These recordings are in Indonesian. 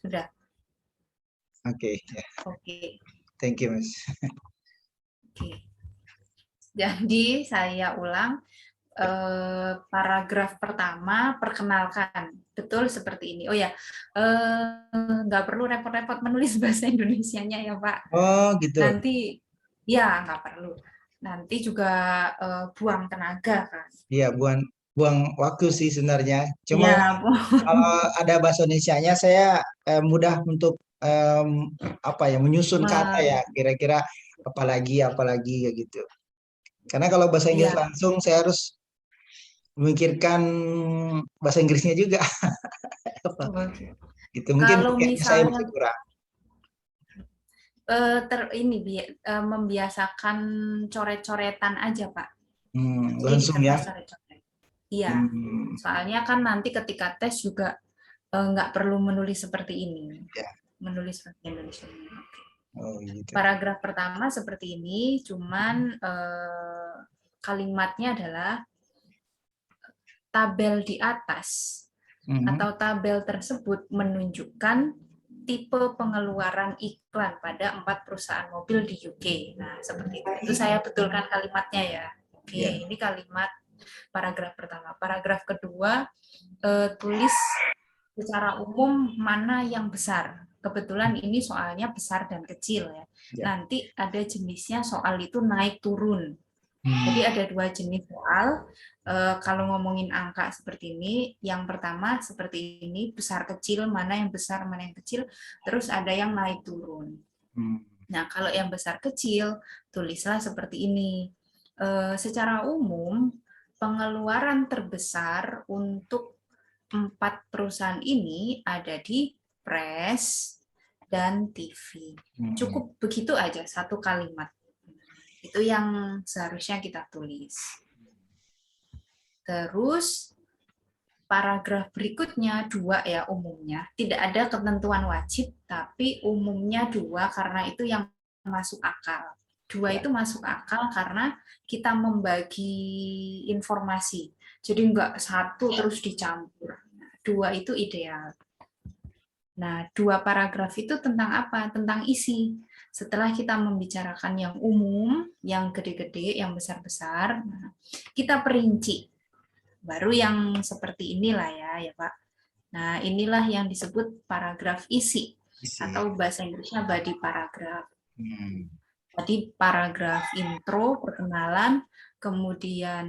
Sudah. Oke, ya. Oke. Thank you, Mas. Oke. Jadi saya ulang. Paragraf pertama, perkenalkan. Betul seperti ini. Oh ya, nggak perlu repot-repot menulis bahasa Indonesianya ya Pak. Oh, gitu. Nanti ya nggak perlu. Nanti juga buang tenaga kan. Iya, buang waktu sih sebenarnya. Cuma Ya, kalau ada bahasa Indonesianya, saya mudah untuk menyusun kata ya. Kira-kira apalagi kayak gitu. Karena kalau bahasa Inggris ya. langsung, saya harus memikirkan bahasa Inggrisnya juga. Gitu. Mungkin Kalau saya misalnya masih kurang. membiasakan coret-coretan aja Pak. Jadi di Langsung ya. kertas coret-coret. Iya, Hmm, soalnya kan nanti ketika tes juga nggak perlu menulis seperti ini. ya. Menulis bahasa Indonesia. Oh, gitu. Paragraf pertama seperti ini, cuman kalimatnya adalah tabel di atas Mhm. atau tabel tersebut menunjukkan tipe pengeluaran iklan pada 4 perusahaan mobil di UK. Nah, seperti itu. Itu saya betulkan kalimatnya ya. Oke, Ya. ini kalimat paragraf pertama. Paragraf kedua, tulis secara umum mana yang besar. Kebetulan ini soalnya besar dan kecil ya. Ya. Nanti ada jenisnya soal itu naik turun. Jadi Hmm. ada dua jenis soal. Kalau ngomongin angka seperti ini, yang pertama seperti ini, besar kecil, mana yang besar, mana yang kecil, terus ada yang naik turun. Hmm. Nah, kalau yang besar kecil, tulislah seperti ini. Secara umum, pengeluaran terbesar untuk 4 perusahaan ini ada di press dan TV. Hmm. Cukup begitu aja, satu kalimat. Itu yang seharusnya kita tulis. Terus paragraf berikutnya 2 ya umumnya. Tidak ada ketentuan wajib, tapi umumnya 2 karena itu yang masuk akal. 2 Ya. itu masuk akal karena kita membagi informasi. Jadi enggak satu terus dicampur. 2 itu ideal. Nah, 2 paragraf itu tentang apa? Tentang isi. Setelah kita membicarakan yang umum, yang gede-gede, yang besar-besar, kita perinci. Baru yang seperti inilah ya Pak. Nah, inilah yang disebut paragraf isi Isi. atau bahasa Inggrisnya body paragraph. Hmm. Tadi paragraf intro, perkenalan, kemudian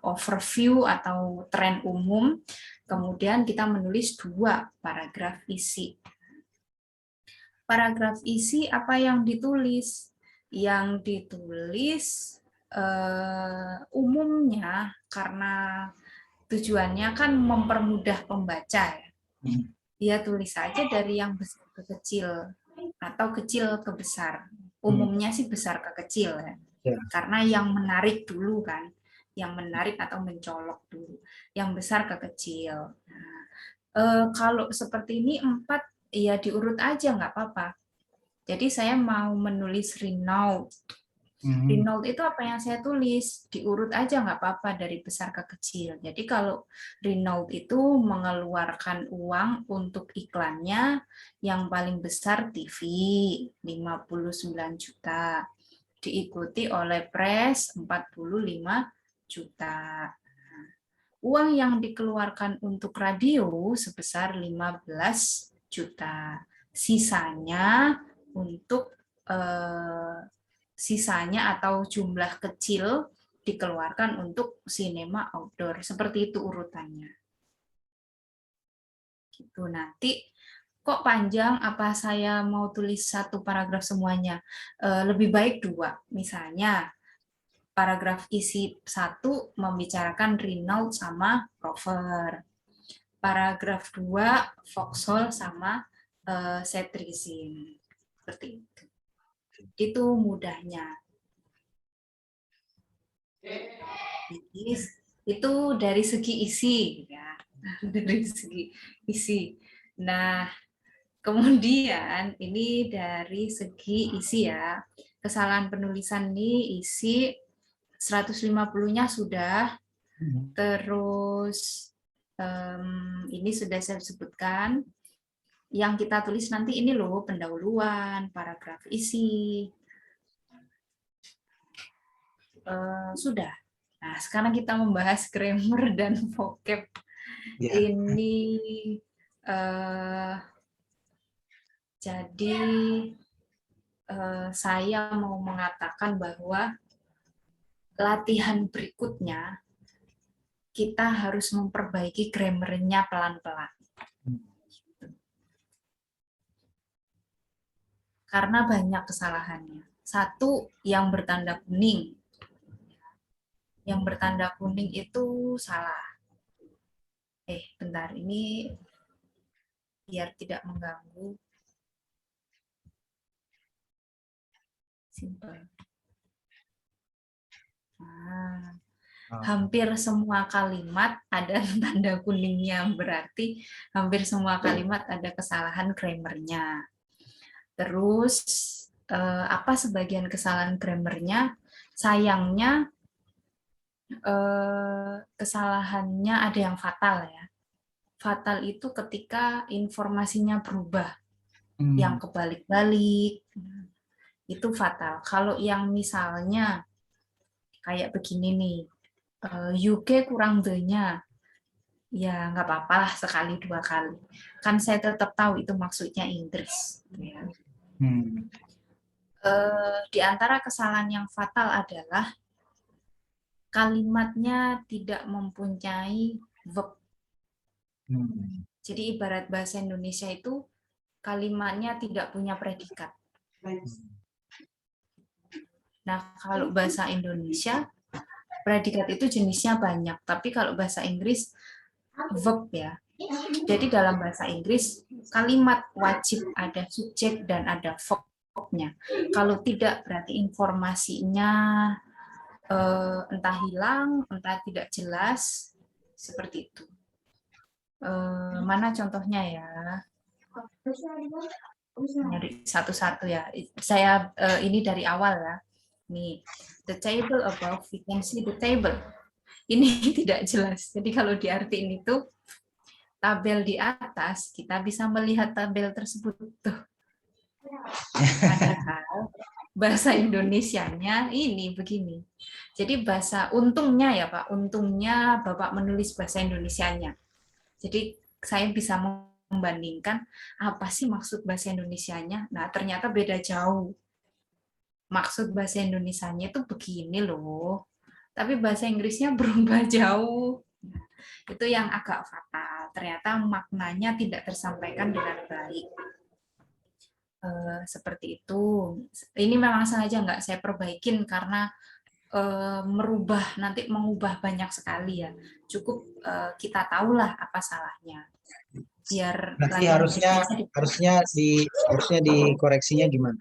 overview atau tren umum, kemudian kita menulis 2 paragraf isi. Paragraf isi apa yang ditulis? Yang ditulis umumnya karena tujuannya kan mempermudah pembaca ya. Hmm. Dia tulis saja dari yang besar ke kecil atau kecil ke besar. Hmm. Umumnya sih besar ke kecil ya. Ya. Karena yang menarik dulu kan, yang menarik atau mencolok dulu. Yang besar ke kecil. Nah, kalau seperti ini 4 ya diurut aja nggak apa-apa. Jadi saya mau menulis Renault. Hmm. Renault itu apa yang saya tulis? Diurut aja nggak apa-apa dari besar ke kecil. Jadi kalau Renault itu mengeluarkan uang untuk iklannya yang paling besar TV 59 juta. Diikuti oleh Press 45 juta. Uang yang dikeluarkan untuk radio sebesar 15 juta. Sisanya untuk sisanya atau jumlah kecil dikeluarkan untuk sinema outdoor. Seperti itu urutannya. Gitu. Nanti kok panjang, apa saya mau tulis satu paragraf semuanya? Lebih baik 2. Misalnya paragraf isi 1 membicarakan Renault sama Rover. Paragraf 2 Vauxhall sama Cetirizine. Seperti itu. Itu mudahnya. Jadi itu dari segi isi ya. Dari segi isi. Nah, kemudian ini dari segi isi ya. Kesalahan penulisan ini isi 150-nya sudah. Terus ini sudah saya sebutkan. yang kita tulis nanti ini loh pendahuluan, paragraf isi. Sudah. Nah, sekarang kita membahas grammar dan vocab. Ya. Ini jadi saya mau mengatakan bahwa latihan berikutnya kita harus memperbaiki grammarnya pelan-pelan. Karena banyak kesalahannya. Satu, yang bertanda kuning. Yang bertanda kuning itu salah. Bentar, ini biar tidak mengganggu. Simple. Nah, hampir semua kalimat ada tanda kuningnya, berarti hampir semua kalimat ada kesalahan grammarnya. Terus apa sebagian kesalahan grammarnya? Sayangnya kesalahannya ada yang fatal ya. Fatal itu ketika informasinya berubah, yang kebalik-balik, itu fatal. Kalau yang misalnya kayak begini nih, UK kurang the-nya, ya nggak apa-apa lah sekali dua kali. Kan saya tetap tahu itu maksudnya Inggris. Ya. Di antara kesalahan yang fatal adalah kalimatnya tidak mempunyai verb. Jadi ibarat bahasa Indonesia itu kalimatnya tidak punya predikat. Nah, kalau bahasa Indonesia predikat itu jenisnya banyak, tapi kalau bahasa Inggris verb ya. Jadi dalam bahasa Inggris kalimat wajib ada subjek dan ada verb-nya. Kalau tidak berarti informasinya entah hilang, entah tidak jelas, seperti itu. Mana contohnya ya? Nyari satu-satu ya. Saya ini dari awal ya. Nih, the table above, we can see the table. Ini tidak jelas. Jadi kalau diartiin itu tabel di atas, kita bisa melihat tabel tersebut tuh. Padahal bahasa Indonesianya ini begini. Jadi bahasa untungnya ya Pak, untungnya Bapak menulis bahasa Indonesianya. Jadi saya bisa membandingkan apa sih maksud bahasa Indonesianya. Nah, ternyata beda jauh. Maksud bahasa Indonesianya itu begini loh. Tapi bahasa Inggrisnya berubah jauh. Itu yang agak fatal. Ternyata maknanya tidak tersampaikan dengan baik. Seperti itu. Ini memang sengaja nggak saya perbaikin karena nanti mengubah banyak sekali ya. Cukup kita tahulah apa salahnya. Biar Berarti harusnya dikoreksinya gimana?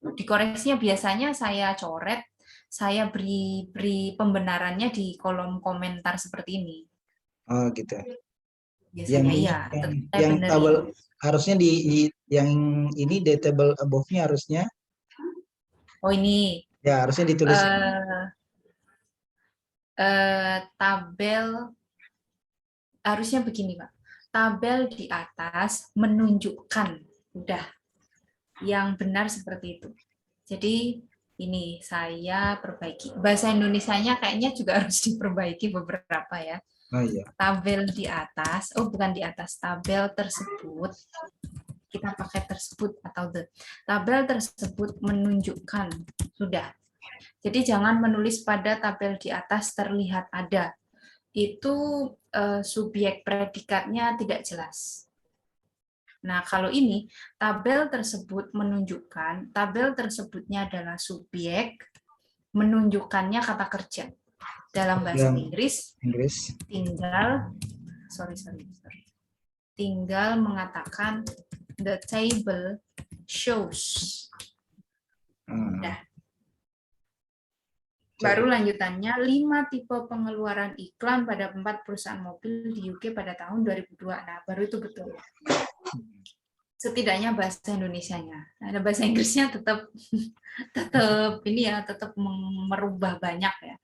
Dikoreksinya biasanya saya coret, saya beri pembenarannya di kolom komentar seperti ini. Oh gitu. Biasanya yang tabel harusnya yang ini di table above-nya harusnya. Oh ini. Ya harusnya ditulis. Tabel harusnya begini Pak. Tabel di atas menunjukkan, udah. Yang benar seperti itu. Jadi ini saya perbaiki. Bahasa Indonesianya kayaknya juga harus diperbaiki beberapa ya. Oh iya. Tabel di atas, bukan di atas, tabel tersebut, kita pakai tersebut atau the. Tabel tersebut menunjukkan, sudah. Jadi jangan menulis pada tabel di atas terlihat ada. Itu subjek predikatnya tidak jelas. Nah, kalau ini, tabel tersebut menunjukkan, tabel tersebutnya adalah subjek, menunjukkannya kata kerja. Dalam bahasa Inggris, tinggal mengatakan the table shows. Nah, baru lanjutannya, 5 tipe pengeluaran iklan pada 4 perusahaan mobil di UK pada tahun 2002. Nah, baru itu betul. Setidaknya bahasa Indonesianya. Ada bahasa Inggrisnya tetap ini ya, tetap merubah banyak ya.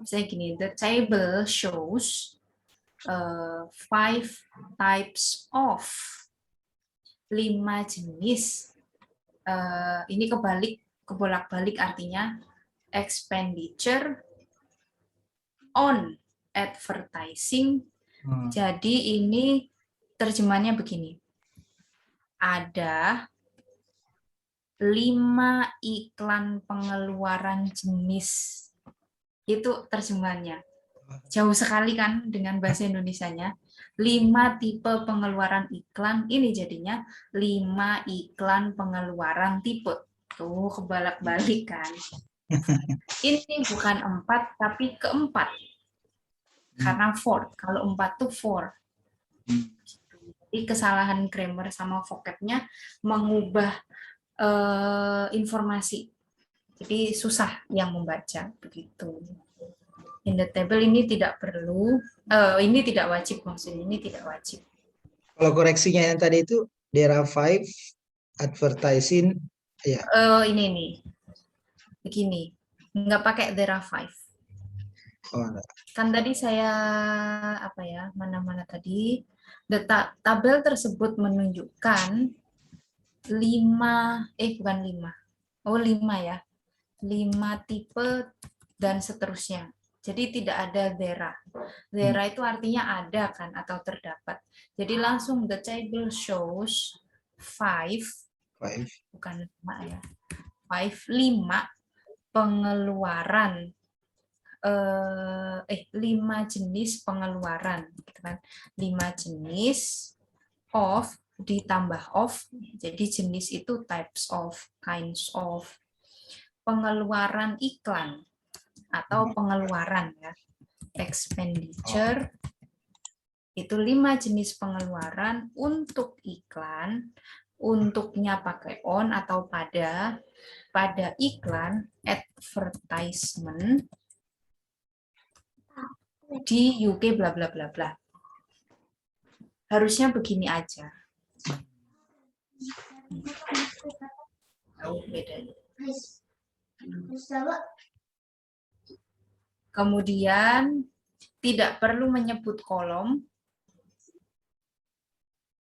Misalnya gini, the table shows five types of, 5 jenis. Ini kebolak-balik artinya expenditure on advertising. Jadi ini terjemahannya begini. Ada 5 iklan pengeluaran jenis. Itu terjemahannya. Jauh sekali kan dengan bahasa Indonesianya. 5 tipe pengeluaran iklan, ini jadinya 5 iklan pengeluaran tipe. Tuh, kebalak-balik kan. Ini bukan 4, tapi keempat. Karena fourth. Kalau 4 tuh four. Jadi kesalahan grammar sama vocabnya mengubah informasi. Jadi susah yang membaca begitu. In the table ini tidak perlu, ini tidak wajib maksudnya, ini tidak wajib. Kalau koreksinya yang tadi itu there are 5 advertising, ya. Ini nih, begini, nggak pakai there are 5. Kan tadi saya mana tadi, tabel tersebut menunjukkan 5 ya, 5 tipe dan seterusnya. Jadi tidak ada there. There itu artinya ada kan atau terdapat. Jadi langsung the table shows 5, bukan 5 ya. 5 pengeluaran 5 jenis pengeluaran gitu kan. 5 jenis of ditambah of. Jadi jenis itu types of, kinds of. Pengeluaran iklan atau pengeluaran ya, expenditure itu 5 jenis pengeluaran untuk iklan, untuknya pakai on atau pada iklan, advertisement di UK bla bla bla bla. Harusnya begini aja. Oh, beda. Kemudian tidak perlu menyebut kolom.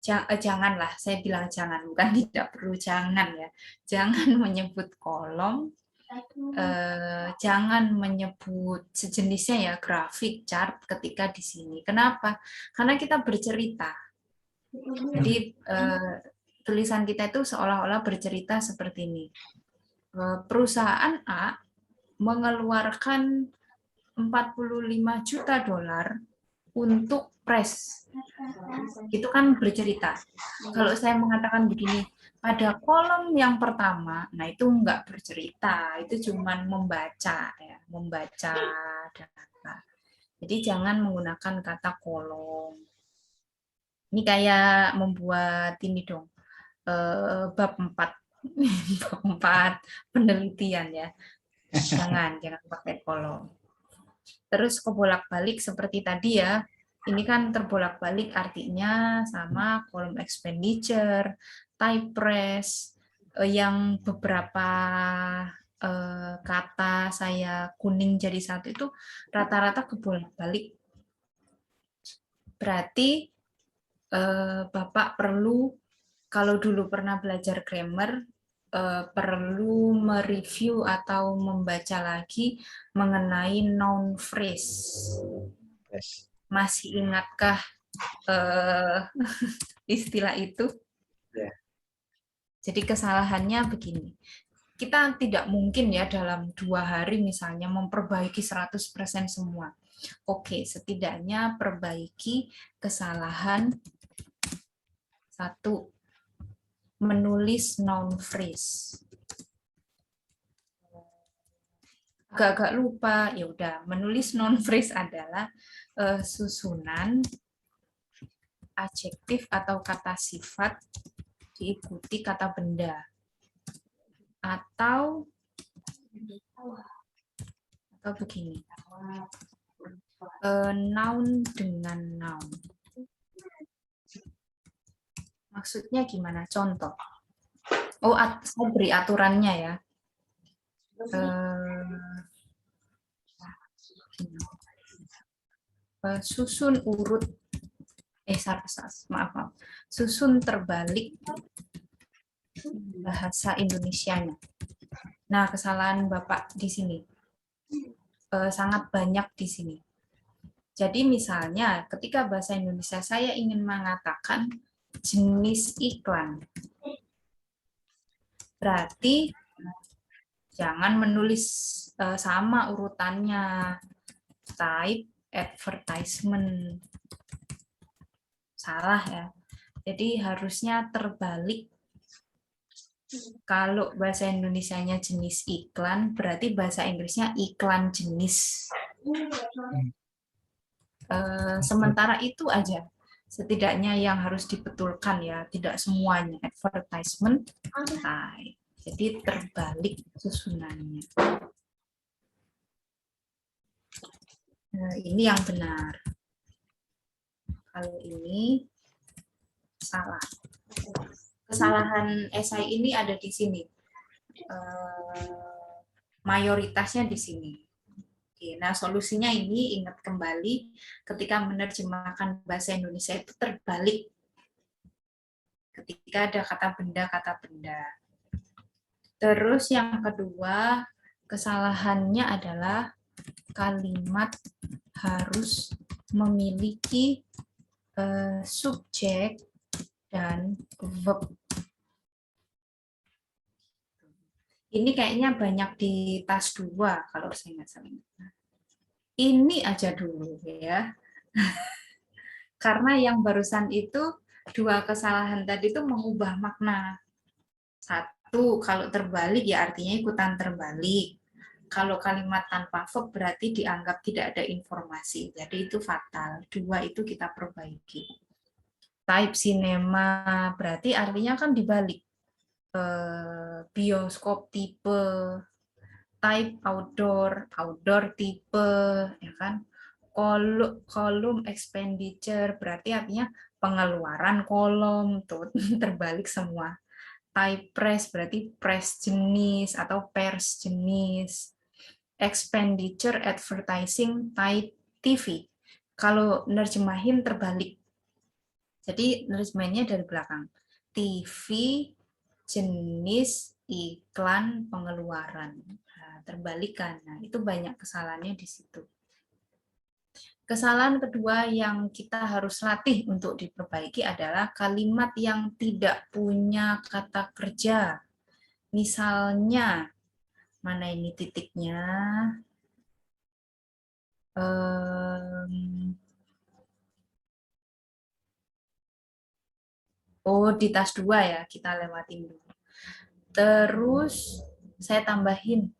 Janganlah, saya bilang jangan, bukan tidak perlu, jangan ya. Jangan menyebut kolom, jangan menyebut sejenisnya ya, grafik, chart ketika di sini. Kenapa? Karena kita bercerita. Jadi tulisan kita itu seolah-olah bercerita seperti ini. Perusahaan A mengeluarkan 45 juta dolar untuk press. Itu kan bercerita. Kalau saya mengatakan begini, pada kolom yang pertama, nah itu enggak bercerita, itu cuman membaca ya, membaca data. Jadi jangan menggunakan kata kolom. Ini kayak membuat ini dong, bab 4 bab 4 penelitian ya. Jangan pakai kolom. Terus kebolak-balik seperti tadi ya. Ini kan terbolak-balik artinya sama kolom expenditure, type press, yang beberapa kata saya kuning jadi satu itu rata-rata kebolak-balik. Berarti Bapak perlu, kalau dulu pernah belajar grammar, perlu mereview atau membaca lagi mengenai noun phrase. Masih ingatkah istilah itu? Jadi kesalahannya begini. Kita tidak mungkin ya dalam 2 hari misalnya memperbaiki 100% semua. Oke, setidaknya perbaiki kesalahan 1. Menulis noun phrase. Agak-agak lupa, ya udah. Menulis noun phrase adalah susunan adjektif atau kata sifat diikuti kata benda. Atau begini. Noun dengan noun. Maksudnya gimana? Contoh. Oh, saya beri aturannya ya. susun urut maaf, susun terbalik bahasa Indonesianya. Nah, kesalahan Bapak di sini sangat banyak di sini. Jadi misalnya ketika bahasa Indonesia saya ingin mengatakan jenis iklan, berarti jangan menulis sama urutannya, type advertisement, salah ya. Jadi harusnya terbalik. Kalau bahasa Indonesianya jenis iklan, berarti bahasa Inggrisnya iklan jenis. Sementara itu aja, setidaknya yang harus dibetulkan ya, tidak semuanya advertisement type. Jadi terbalik susunannya. Ini yang benar. Kalau ini salah. Kesalahan esai ini ada di sini. Mayoritasnya di sini. Oke, nah solusinya ini ingat kembali ketika menerjemahkan bahasa Indonesia itu terbalik. Ketika ada kata benda. Terus yang kedua, kesalahannya adalah kalimat harus memiliki subjek dan verb. Ini kayaknya banyak di tas 2 kalau saya nggak salah. Ini aja dulu ya. Karena yang barusan itu 2 kesalahan tadi itu mengubah makna. 1, kalau terbalik ya artinya ikutan terbalik. Kalau kalimat tanpa verb berarti dianggap tidak ada informasi. Jadi itu fatal. 2 itu kita perbaiki. Type cinema berarti artinya kan dibalik. Bioskop tipe, type outdoor tipe, ya kan? Kolom expenditure berarti artinya pengeluaran kolom, tuh terbalik semua. Type press berarti press jenis atau pers jenis. Expenditure advertising type TV. Kalau nerjemahin terbalik. Jadi nerjemahinnya dari belakang. TV jenis iklan pengeluaran. Nah, terbalikan. Nah, itu banyak kesalahannya di situ. Kesalahan kedua yang kita harus latih untuk diperbaiki adalah kalimat yang tidak punya kata kerja. Misalnya, mana ini titiknya? Oh, di tas 2 ya, kita lewatin dulu. Terus saya tambahin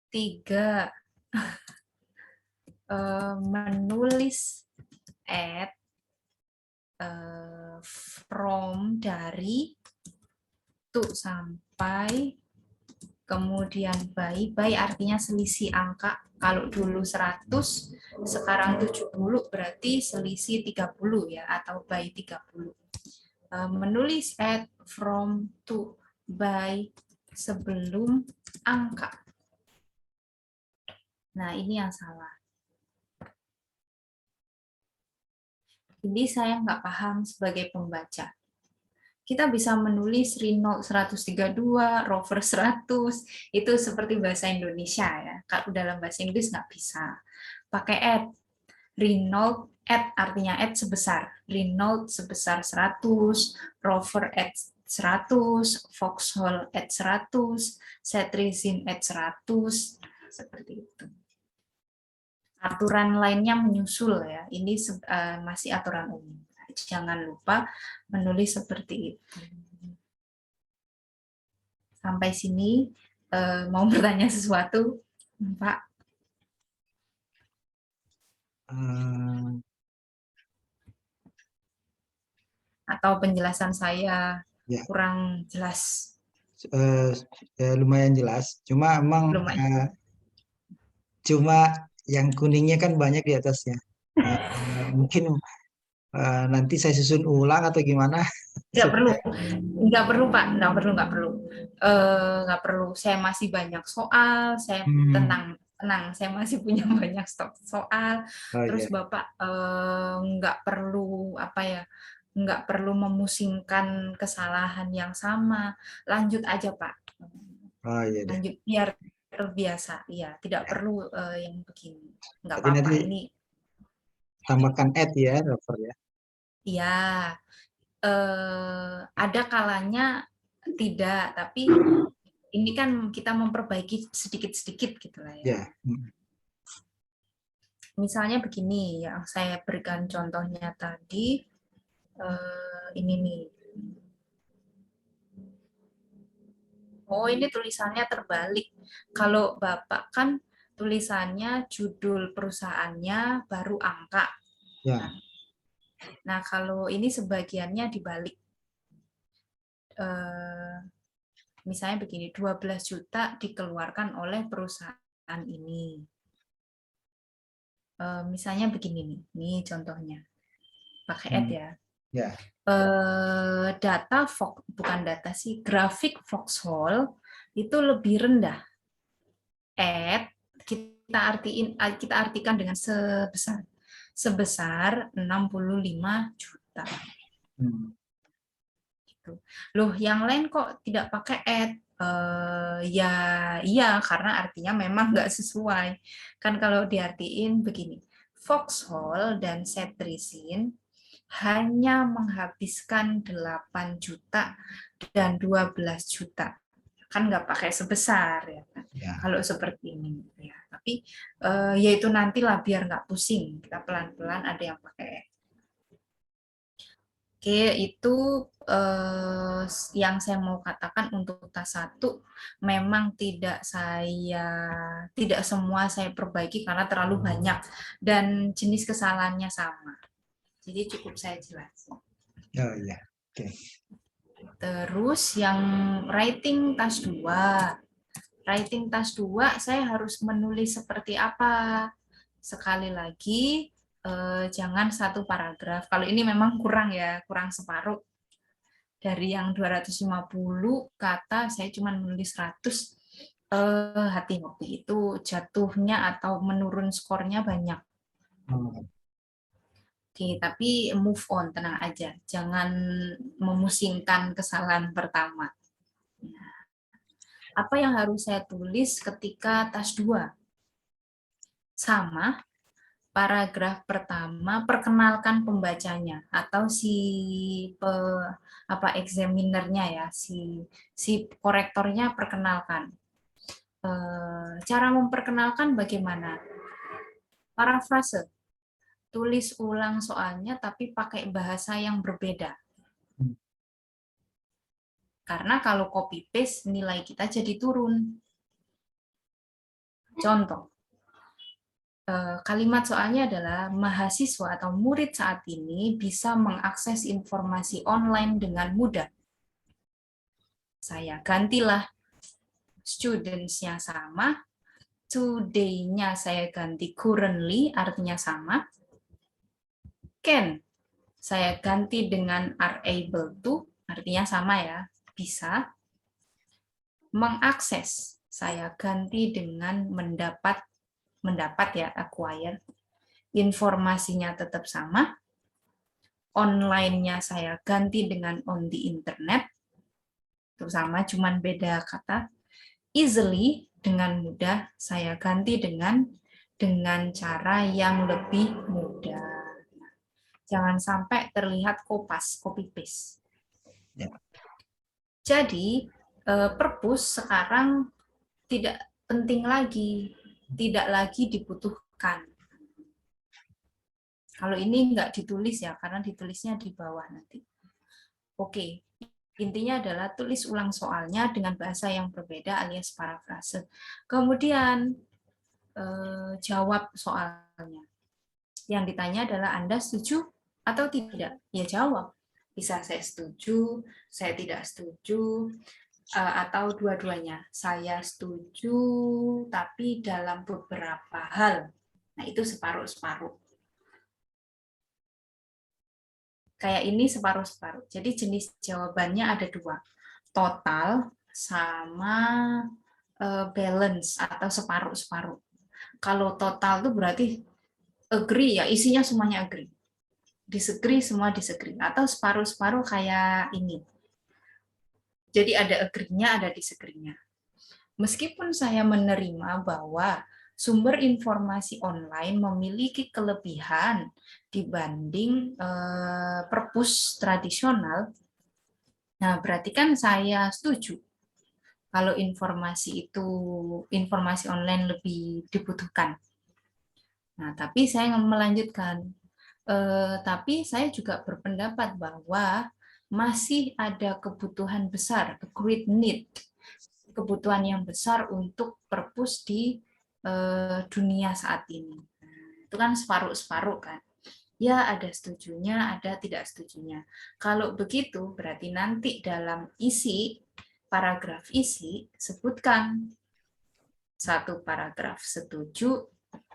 3, menulis at, from dari, to sampai, kemudian by artinya selisih angka. Kalau dulu 100, sekarang 70 berarti selisih 30 ya, atau by 30. Menulis at, from, to, by sebelum angka. Nah, ini yang salah. Ini saya nggak paham sebagai pembaca. Kita bisa menulis Renault 132, Rover 100, itu seperti bahasa Indonesia ya. Kalau dalam bahasa Inggris nggak bisa. Pakai at. Renault at artinya at sebesar. Renault sebesar 100, Rover at 100, Vauxhall at 100, Cetirizine at 100, seperti itu. Aturan lainnya menyusul ya. Ini masih aturan umum. Jangan lupa menulis seperti itu. Sampai sini mau bertanya sesuatu, Pak? Atau penjelasan saya Ya, kurang jelas? lumayan jelas. Cuma emang cuma yang kuningnya kan banyak di atasnya. Mungkin nanti saya susun ulang atau gimana? Nggak perlu, nggak perlu Pak, nggak perlu. Nggak perlu. Saya masih banyak soal, saya tentang tenang, saya masih punya banyak stok soal. Oh Terus iya. Bapak nggak perlu apa ya, nggak perlu memusingkan kesalahan yang sama. Lanjut aja Pak, Oh iya deh. lanjut biar terbiasa. Ya, tidak Ya. perlu yang begini. Nggak Tapi apa-apa. nanti Ini tambahkan add ya, Rover ya. ya ada kalanya tidak, tapi ini kan kita memperbaiki sedikit-sedikit gitu lah ya. Ya. Misalnya begini, yang saya berikan contohnya tadi, ini nih. Oh, ini tulisannya terbalik. Kalau Bapak kan tulisannya judul perusahaannya baru angka. Ya. Kan? Nah, kalau ini sebagiannya dibalik. Misalnya begini, 12 juta dikeluarkan oleh perusahaan ini. Misalnya begini nih, ini contohnya. Pakai add ya. Ya. Data bukan data sih, grafik Foxhole itu lebih rendah. Add kita artikan dengan sebesar 65 juta. Gitu. Loh, yang lain kok tidak pakai add? Ya iya, karena artinya memang nggak sesuai. Kan kalau diartiin begini, Foxhole dan cetirizine hanya menghabiskan 8 juta dan 12 juta. Kan nggak pakai sebesar ya kan. Ya. Kalau seperti ini ya. Tapi yaitu nantilah biar nggak pusing. Kita pelan-pelan ada yang pakai. Oke, itu yang saya mau katakan untuk tas 1 memang tidak semua saya perbaiki karena terlalu banyak dan jenis kesalahannya sama. Jadi cukup saya jelasin. Oh iya. Oke. Terus yang writing tas 2. Writing tas 2 saya harus menulis seperti apa? Sekali lagi jangan satu paragraf. Kalau ini memang kurang ya, kurang separuh. Dari yang 250 kata saya cuma menulis 100. Hati-hati itu jatuhnya atau menurun skornya banyak. Oke, tapi move on, tenang aja. Jangan memusingkan kesalahan pertama. Apa yang harus saya tulis ketika tas 2? Sama, paragraf pertama perkenalkan pembacanya atau examinernya ya, si korektornya perkenalkan. Cara memperkenalkan bagaimana? Parafrase. Tulis ulang soalnya tapi pakai bahasa yang berbeda. Karena kalau copy paste nilai kita jadi turun. Contoh. Kalimat soalnya adalah mahasiswa atau murid saat ini bisa mengakses informasi online dengan mudah. Saya gantilah students-nya sama, today-nya saya ganti currently, artinya sama. Can, saya ganti dengan are able to, artinya sama ya, bisa. Mengakses, saya ganti dengan mendapat ya, acquire. Informasinya tetap sama. Online-nya saya ganti dengan on the internet. Itu sama, cuman beda kata. Easily, dengan mudah, saya ganti dengan cara yang lebih mudah. Jangan sampai terlihat kopas, copy paste. Ya. Jadi, perpus sekarang tidak penting lagi, tidak lagi dibutuhkan. Kalau ini nggak ditulis ya, karena ditulisnya di bawah nanti. Oke, intinya adalah tulis ulang soalnya dengan bahasa yang berbeda alias parafrase. Kemudian jawab soalnya. Yang ditanya adalah Anda setuju atau tidak? Ya jawab. Bisa saya setuju, saya tidak setuju, atau dua-duanya. Saya setuju, tapi dalam beberapa hal. Nah, itu separuh-separuh. Kayak ini separuh-separuh. Jadi jenis jawabannya ada 2. Total sama balance atau separuh-separuh. Kalau total itu berarti agree ya, isinya semuanya agree. Disagree semua disagree. Atau separuh-separuh kayak ini. Jadi ada agree-nya, ada disagree-nya. Meskipun saya menerima bahwa sumber informasi online memiliki kelebihan dibanding perpus tradisional, nah berarti kan saya setuju kalau informasi online lebih dibutuhkan. Nah, tapi saya melanjutkan. Tapi saya juga berpendapat bahwa masih ada kebutuhan besar, a great need, kebutuhan yang besar untuk perpus di dunia saat ini. Itu kan separuh-separuh kan. Ya ada setujunya, ada tidak setujunya. Kalau begitu berarti nanti dalam isi, paragraf isi, sebutkan satu paragraf setuju,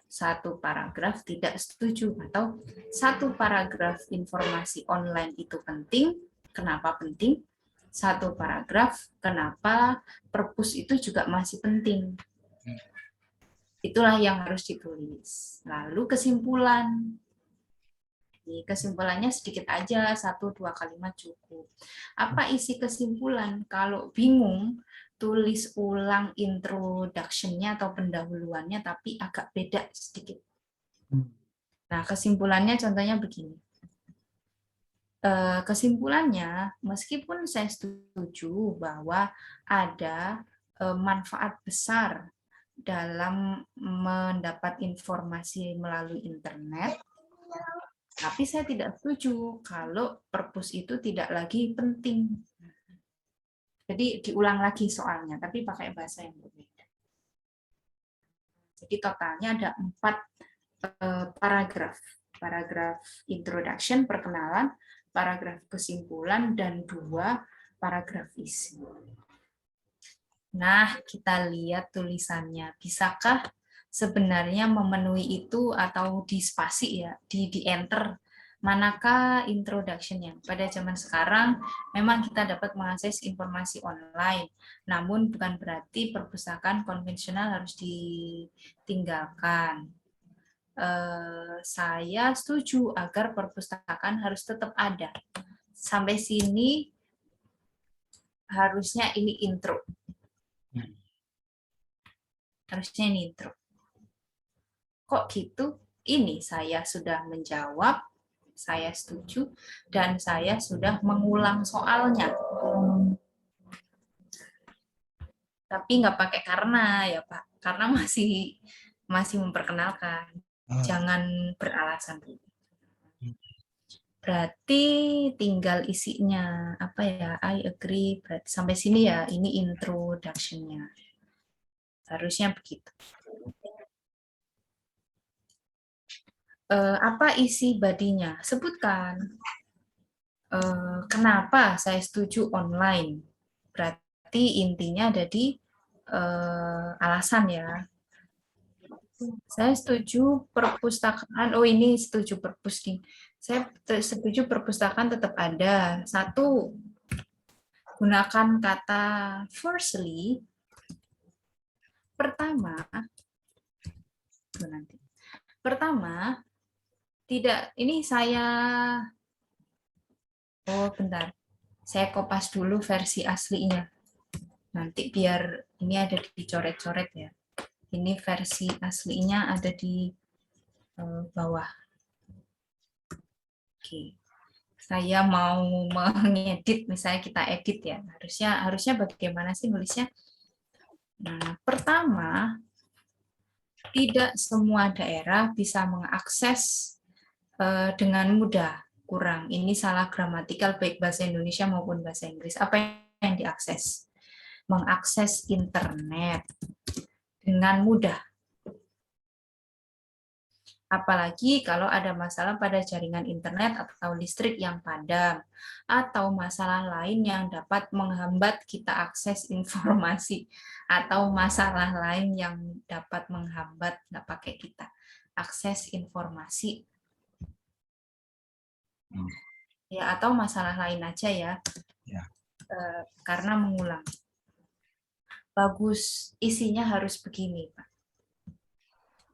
satu paragraf tidak setuju, atau satu paragraf informasi online itu penting, kenapa penting, satu paragraf kenapa perpus itu juga masih penting. Itulah yang harus ditulis. Lalu kesimpulan. Kesimpulannya sedikit aja, 1-2 kalimat cukup. Apa isi kesimpulan? Kalau bingung, tulis ulang introduction-nya atau pendahuluannya, tapi agak beda sedikit. Nah, kesimpulannya contohnya begini. Kesimpulannya, meskipun saya setuju bahwa ada manfaat besar dalam mendapat informasi melalui internet, tapi saya tidak setuju kalau perpus itu tidak lagi penting. Jadi diulang lagi soalnya, tapi pakai bahasa yang berbeda. Jadi totalnya ada 4 paragraf. Paragraf introduction, perkenalan, paragraf kesimpulan, dan 2 paragraf isi. Nah, kita lihat tulisannya. Bisakah sebenarnya memenuhi itu atau di spasi ya, di enter? Manakah introduction-nya? Pada zaman sekarang memang kita dapat mengakses informasi online, namun bukan berarti perpustakaan konvensional harus ditinggalkan. Saya setuju agar perpustakaan harus tetap ada. Sampai sini harusnya ini intro. Harusnya ini intro. Kok gitu? Ini saya sudah menjawab, saya setuju, dan saya sudah mengulang soalnya. Tapi nggak pakai karena ya Pak, karena masih memperkenalkan. Jangan beralasan dulu. Berarti tinggal isinya apa ya? I agree. Berarti sampai sini ya, ini introduction-nya. Harusnya begitu. Apa isi badinya? Sebutkan. Kenapa saya setuju online? Berarti intinya ada di alasan ya. Saya setuju perpustakaan. Oh ini setuju perpus nih. Saya setuju perpustakaan tetap ada. 1, gunakan kata firstly. Pertama, tidak, ini saya, bentar, saya kopas dulu versi aslinya. Nanti biar ini ada dicoret-coret ya. Ini versi aslinya ada di bawah. Oke. Saya mau mengedit, misalnya kita edit ya. Harusnya bagaimana sih nulisnya? Nah, pertama, tidak semua daerah bisa mengakses dengan mudah. Kurang. Ini salah gramatikal baik bahasa Indonesia maupun bahasa Inggris. Apa yang diakses? Mengakses internet dengan mudah. Apalagi kalau ada masalah pada jaringan internet atau listrik yang padam, atau masalah lain yang dapat menghambat kita akses informasi, atau masalah lain yang dapat menghambat, nggak pakai kita, akses informasi. Ya, atau masalah lain aja ya. Karena mengulang. Bagus, isinya harus begini, Pak.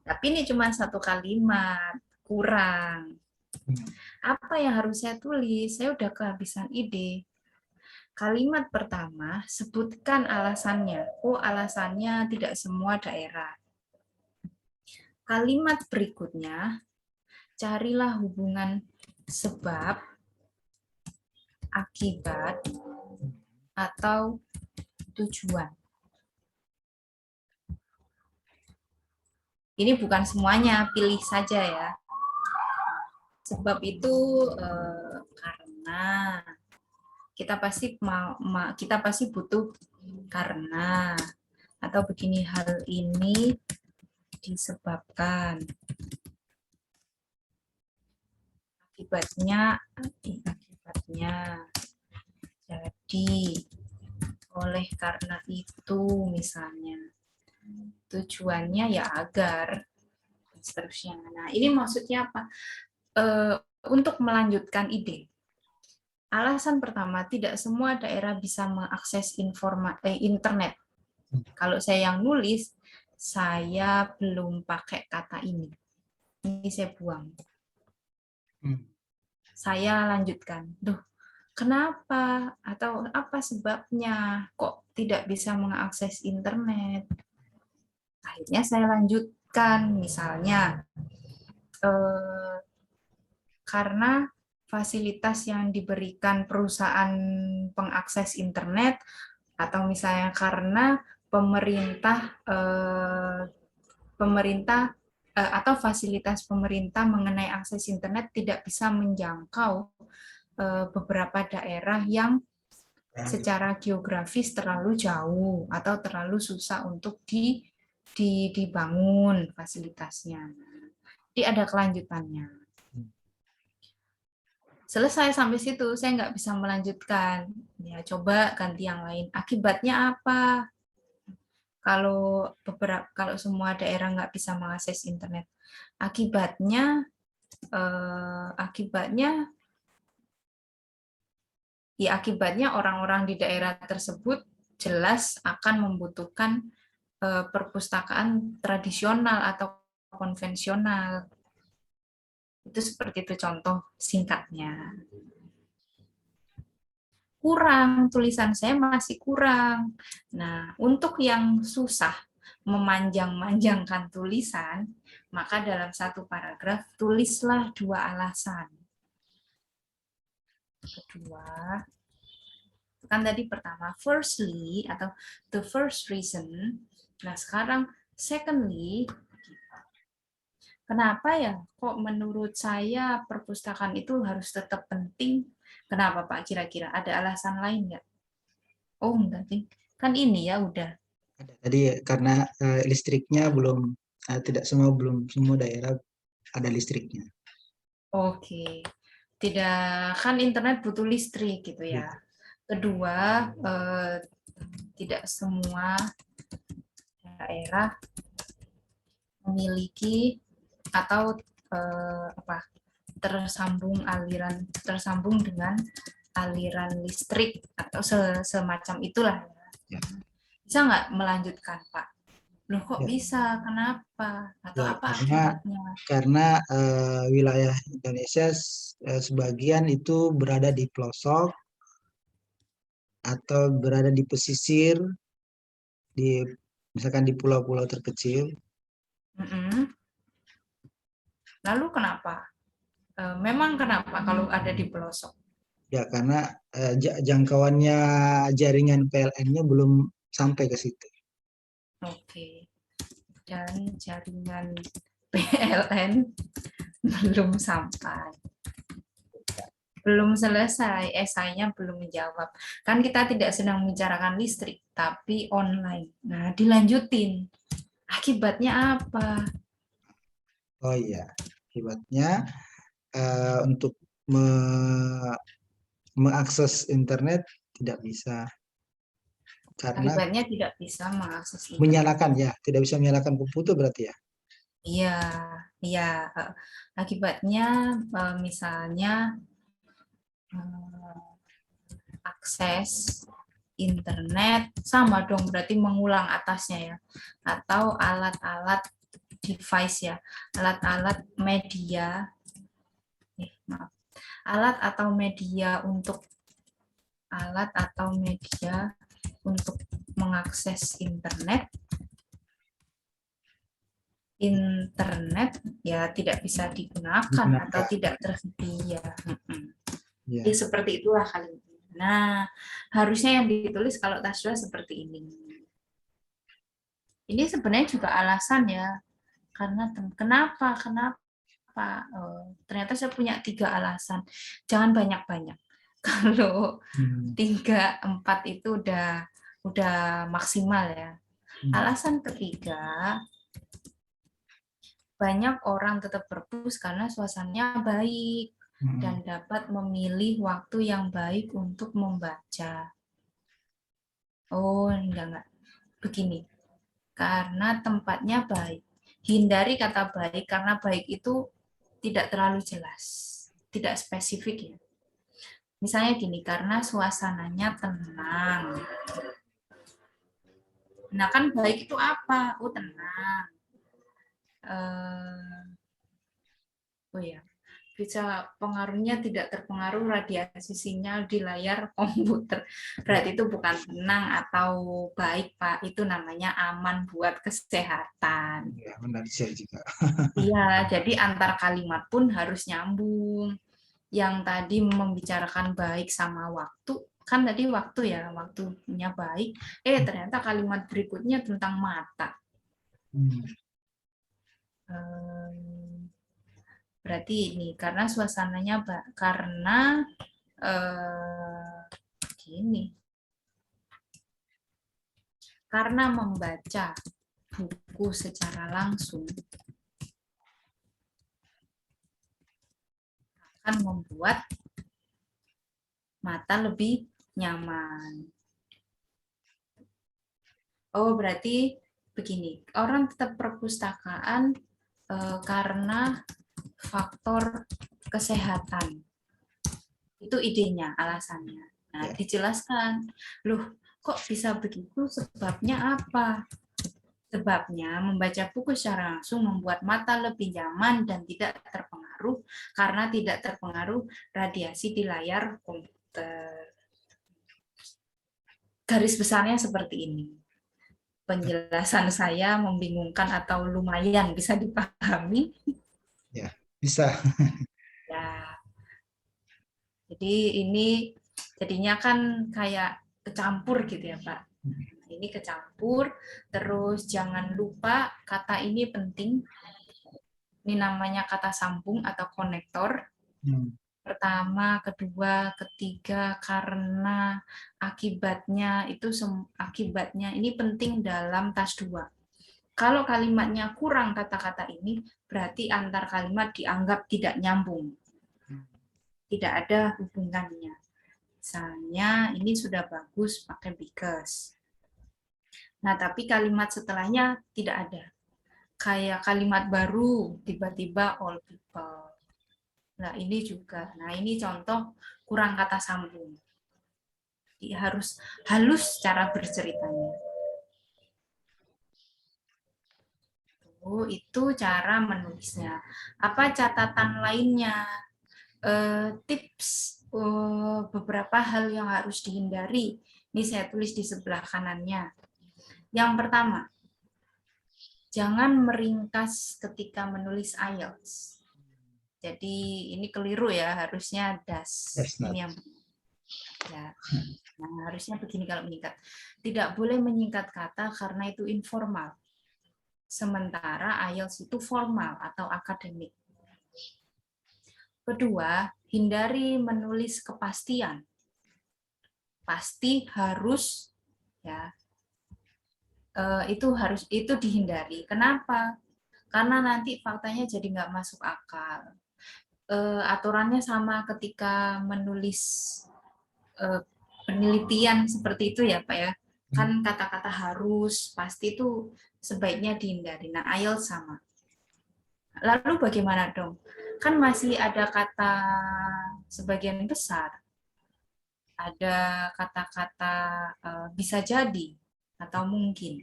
Tapi ini cuma satu kalimat, kurang. Apa yang harus saya tulis? Saya udah kehabisan ide. Kalimat pertama, sebutkan alasannya. Oh, alasannya tidak semua daerah. Kalimat berikutnya, carilah hubungan sebab, akibat, atau tujuan. Ini bukan semuanya, pilih saja ya. Sebab itu karena kita pasti butuh karena, atau begini, hal ini disebabkan, akibatnya jadi, oleh karena itu misalnya, tujuannya ya agar, dan seterusnya. Nah, ini maksudnya apa? Untuk melanjutkan ide. Alasan pertama, tidak semua daerah bisa mengakses internet. Kalau saya yang nulis, saya belum pakai kata ini. Ini saya buang. Saya lanjutkan. Duh, kenapa? Atau apa sebabnya? Kok tidak bisa mengakses internet? Akhirnya saya lanjutkan. Misalnya, karena fasilitas yang diberikan perusahaan pengakses internet, atau misalnya karena pemerintah atau fasilitas pemerintah mengenai akses internet tidak bisa menjangkau beberapa daerah yang secara geografis terlalu jauh atau terlalu susah untuk dibangun fasilitasnya. Jadi ada kelanjutannya. Selesai sampai situ, saya nggak bisa melanjutkan. Ya, coba ganti yang lain. Akibatnya apa? Kalau semua daerah nggak bisa mengakses internet, akibatnya orang-orang di daerah tersebut jelas akan membutuhkan perpustakaan tradisional atau konvensional. Itu seperti itu contoh singkatnya. Kurang, tulisan saya masih kurang. Nah, untuk yang susah memanjang-manjangkan tulisan, maka dalam satu paragraf tulislah 2 alasan. Kedua, kan tadi pertama, firstly atau the first reason. Nah, sekarang secondly, kenapa ya kok menurut saya perpustakaan itu harus tetap penting? Kenapa Pak kira-kira? Ada alasan lain nggak? Oh, enggak, kan ini ya udah. Ada tadi karena listriknya tidak semua daerah ada listriknya. Oke, tidak, kan internet butuh listrik gitu ya. Kedua, tidak semua daerah memiliki atau tersambung dengan aliran listrik atau semacam itulah. Bisa nggak melanjutkan, Pak? Loh kok bisa? Kenapa? Atau apa akibatnya? Karena wilayah Indonesia sebagian itu berada di pelosok atau berada di pesisir, misalkan di pulau-pulau terkecil. Lalu kenapa? Memang kenapa kalau ada di pelosok? Ya karena jangkauannya jaringan PLN-nya belum sampai ke situ. Oke. Dan jaringan PLN belum sampai. Belum selesai, esainya belum menjawab. Kan kita tidak sedang membicarakan listrik, tapi online. Nah, dilanjutin. Akibatnya apa? Oh iya, akibatnya untuk mengakses internet tidak bisa. Karena Akibatnya tidak bisa mengakses internet. tidak bisa menyalakan komputer berarti ya? Iya, iya. Akibatnya misalnya akses internet sama dong, berarti mengulang atasnya ya, atau alat-alat device ya, alat-alat media, maaf, alat atau media untuk mengakses internet ya tidak bisa digunakan atau tidak tersedia. Jadi seperti itulah kalimat. Nah, harusnya yang ditulis kalau tas 2 seperti ini. Ini sebenarnya juga alasan ya, karena kenapa ternyata saya punya 3 alasan. Jangan banyak-banyak. Kalau 3, 4 itu udah maksimal ya. Alasan ketiga, banyak orang tetap perpus karena suasananya baik dan dapat memilih waktu yang baik untuk membaca. Oh, enggak. Begini. Karena tempatnya baik. Hindari kata baik karena baik itu tidak terlalu jelas, tidak spesifik ya. Misalnya gini, karena suasananya tenang. Nah, kan baik itu apa? Oh, tenang. Oh ya, bisa pengaruhnya tidak terpengaruh radiasi sinyal di layar komputer. Berarti itu bukan tenang atau baik, Pak. Itu namanya aman buat kesehatan. Ya, benar saya juga. Iya, jadi antar kalimat pun harus nyambung. Yang tadi membicarakan baik sama waktu, kan tadi waktu ya, waktunya baik. Ternyata kalimat berikutnya tentang mata. Berarti ini karena suasananya karena gini, karena membaca buku secara langsung akan membuat mata lebih nyaman. Oh, berarti begini, orang tetap perpustakaan karena faktor kesehatan. Itu idenya, alasannya. Nah, dijelaskan. Loh, kok bisa begitu? Sebabnya apa? Sebabnya membaca buku secara langsung membuat mata lebih nyaman dan tidak terpengaruh karena tidak terpengaruh radiasi di layar komputer. Garis besarnya seperti ini. Penjelasan saya membingungkan atau lumayan bisa dipahami? Ya, bisa. Ya. Jadi ini jadinya kan kayak kecampur gitu ya, Pak. Ini kecampur, terus jangan lupa kata ini penting. Ini namanya kata sambung atau konektor. Pertama, kedua, ketiga, karena akibatnya ini penting dalam tas 2. Kalau kalimatnya kurang kata-kata ini, berarti antar kalimat dianggap tidak nyambung. Tidak ada hubungannya. Misalnya ini sudah bagus pakai because. Nah, tapi kalimat setelahnya tidak ada. Kayak kalimat baru, tiba-tiba all people. Nah, ini juga. Nah, ini contoh kurang kata sambung. Jadi harus halus cara berceritanya. Itu cara menulisnya. Apa catatan lainnya? Tips beberapa hal yang harus dihindari. Ini saya tulis di sebelah kanannya. Yang pertama, jangan meringkas ketika menulis IELTS. Jadi ini keliru ya, harusnya das. Ini yang ya. Nah, harusnya begini kalau menyingkat. Tidak boleh menyingkat kata karena itu informal. Sementara IELTS itu formal atau akademik. Kedua, hindari menulis kepastian. Pasti harus ya. Itu dihindari. Kenapa? Karena nanti faktanya jadi nggak masuk akal. Aturannya sama ketika menulis penelitian seperti itu ya, Pak ya. Kan kata-kata harus, pasti itu sebaiknya dihindari. Nah, IELTS sama. Lalu bagaimana dong? Kan masih ada kata sebagian besar. Ada kata-kata bisa jadi atau mungkin.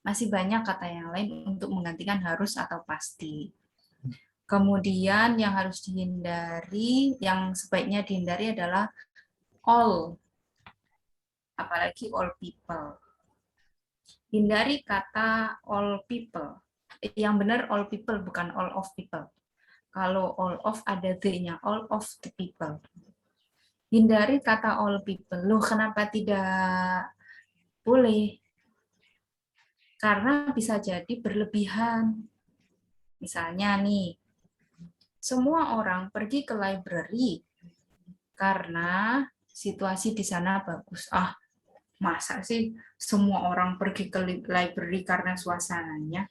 Masih banyak kata yang lain untuk menggantikan harus atau pasti. Kemudian yang harus dihindari, yang sebaiknya dihindari adalah all, apalagi all people. Hindari kata all people. Yang benar all people, bukan all of people. Kalau all of ada the-nya, all of the people. Hindari kata all people. Loh, kenapa tidak boleh? Karena bisa jadi berlebihan. Misalnya nih, semua orang pergi ke library karena situasi di sana bagus. Ah, masa sih semua orang pergi ke library karena suasananya?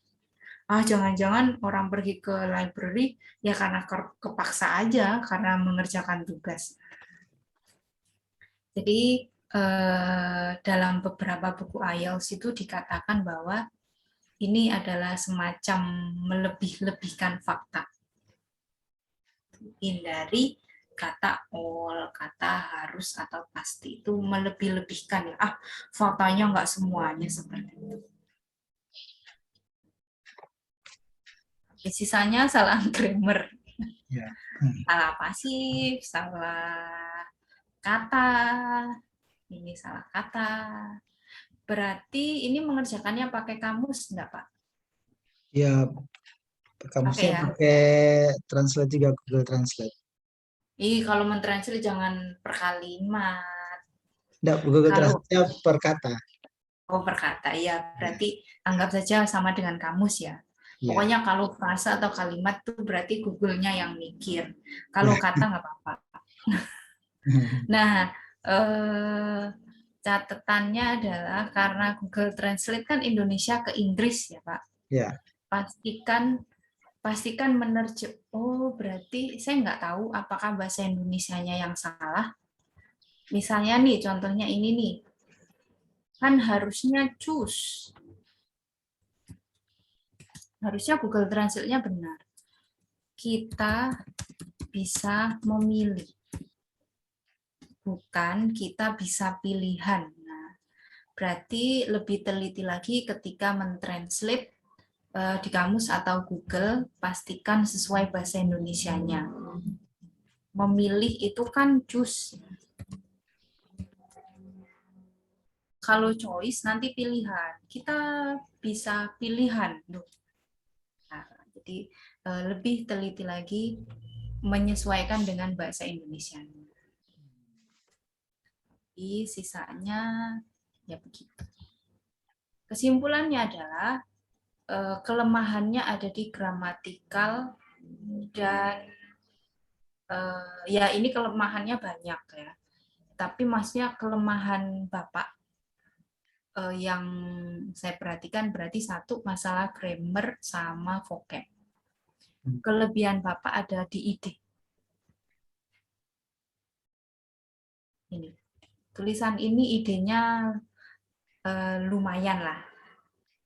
Ah, jangan-jangan orang pergi ke library ya karena kepaksa aja, karena mengerjakan tugas. Jadi dalam beberapa buku IELTS itu dikatakan bahwa ini adalah semacam melebih-lebihkan fakta. Hindari kata all, kata harus atau pasti itu melebih-lebihkan ya. Ah, faktanya nggak semuanya seperti itu. Sisanya salah grammar, Ya. salah pasif, salah kata, ini salah kata. Berarti ini mengerjakannya pakai kamus enggak, Pak? Ya, Pakai kamusnya ya. pakai Translate juga, Google Translate. Ih, kalau mentranslate jangan per kalimat. Nggak, Google Kalau Translate per kata. per kata, ya Ya, berarti anggap saja sama dengan kamus ya. ya. Pokoknya kalau frasa atau kalimat tuh berarti Google-nya yang mikir. Kalau kata nggak apa-apa. Nah, eh, catatannya adalah karena Google Translate kan Indonesia ke Inggris ya, Pak. Ya. Pastikan pastikan oh berarti saya nggak tahu apakah bahasa Indonesianya yang salah. Misalnya nih contohnya ini nih, kan harusnya choose, harusnya Google Translate-nya benar, kita bisa memilih, bukan kita bisa pilihan. Nah, berarti lebih teliti lagi ketika mentranslate di kamus atau Google, pastikan sesuai bahasa Indonesianya. Memilih itu kan choose. Kalau choice nanti pilihan. Kita bisa pilihan. Nah, jadi lebih teliti lagi menyesuaikan dengan bahasa Indonesia. Jadi sisanya ya begitu. Kesimpulannya adalah kelemahannya ada di gramatikal dan ya ini kelemahannya banyak ya. Tapi maksudnya kelemahan Bapak yang saya perhatikan berarti satu masalah grammar sama vocab. Kelebihan Bapak ada di ide. Ini tulisan ini idenya lumayan lah.